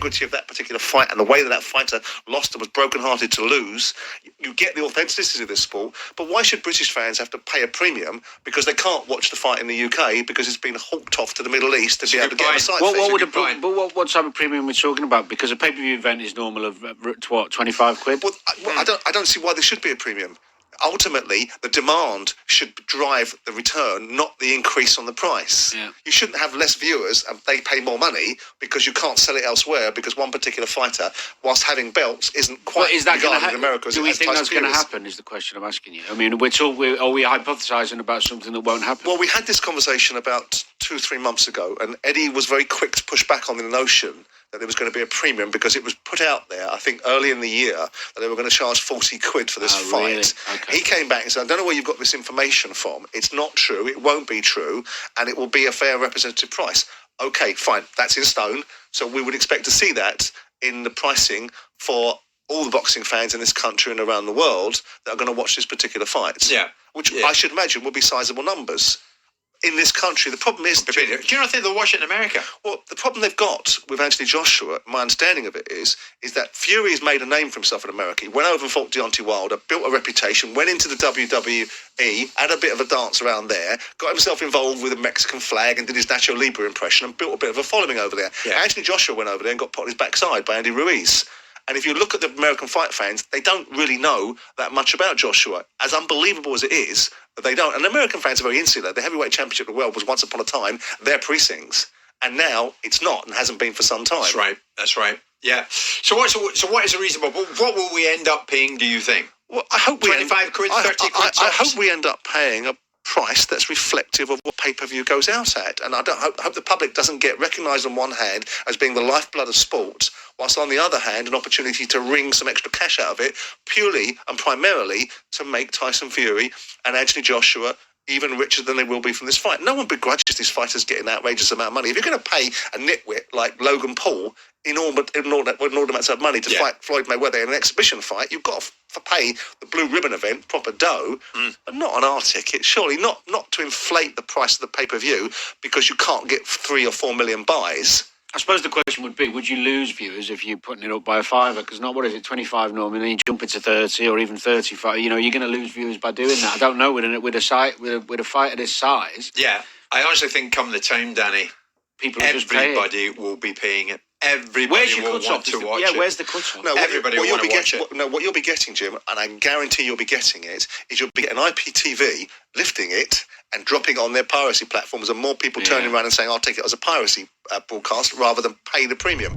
integrity of that particular fight and the way that fighter lost and was brokenhearted to lose. You get the authenticity of this sport, but why should British fans have to pay a premium because they can't watch the fight in the UK because it's been hawked off to the Middle East to be able to get a site fee? What type of premium we're talking about? Because a pay-per-view event is normal of what, 25 quid? Well, I don't see why there should be a premium. Ultimately, the demand should drive the return, not the increase on the price. Yeah. You shouldn't have less viewers and they pay more money because you can't sell it elsewhere because one particular fighter, whilst having belts, isn't quite regarded in America as Do we think that's going to viewers. happen, is the question I'm asking you. I mean, are we hypothesising about something that won't happen? Well, we had this conversation about 2-3 months ago, and Eddie was very quick to push back on the notion that there was going to be a premium because it was put out there, I think, early in the year that they were going to charge 40 quid for this fight. Really? Okay. He came back and said, I don't know where you've got this information from. It's not true. It won't be true. And it will be a fair representative price. Okay, fine. That's in stone. So we would expect to see that in the pricing for all the boxing fans in this country and around the world that are going to watch this particular fight. Yeah. Which I should imagine will be sizable numbers. In this country, the problem is... Do you not think they'll watch it in America? Well, the problem they've got with Anthony Joshua, my understanding of it is that Fury has made a name for himself in America. He went over and fought Deontay Wilder, built a reputation, went into the WWE, had a bit of a dance around there, got himself involved with a Mexican flag and did his Nacho Libre impression and built a bit of a following over there. Yeah. Anthony Joshua went over there and got put on his backside by Andy Ruiz. And if you look at the American fight fans, they don't really know that much about Joshua. As unbelievable as it is, they don't. And American fans are very insular. The heavyweight championship of the world was once upon a time their precincts. And now it's not and hasn't been for some time. That's right. Yeah. So what is a reasonable... What will we end up paying, do you think? Well, I hope 25 quid, 30 quid tops? I hope we end up paying a price that's reflective of what pay-per-view goes out at. And I hope the public doesn't get recognised on one hand as being the lifeblood of sport, whilst on the other hand an opportunity to wring some extra cash out of it purely and primarily to make Tyson Fury and Anthony Joshua even richer than they will be from this fight. No one begrudges these fighters getting an outrageous amount of money. If you're going to pay a nitwit like Logan Paul inordinate amounts of money to fight Floyd Mayweather in an exhibition fight, you've got to pay the Blue Ribbon event proper dough, but not on our ticket. Surely not to inflate the price of the pay-per-view because you can't get 3 or 4 million buys. I suppose the question would be, would you lose viewers if you're putting it up by a fiver? Because what is it, 25 normally, and then you jump into 30 or even 35. You're going to lose viewers by doing that. I don't know, with a fight of this size. Yeah, I honestly think come the time, Danny, everybody will be paying it. Everybody will want to watch it. Yeah, where's the cut-off? No, everybody will want to watch it. No, what you'll be getting, Jim, and I guarantee you'll be getting it, is you'll be getting IPTV lifting it and dropping on their piracy platforms and more people turning around and saying, I'll take it as a piracy broadcast rather than pay the premium.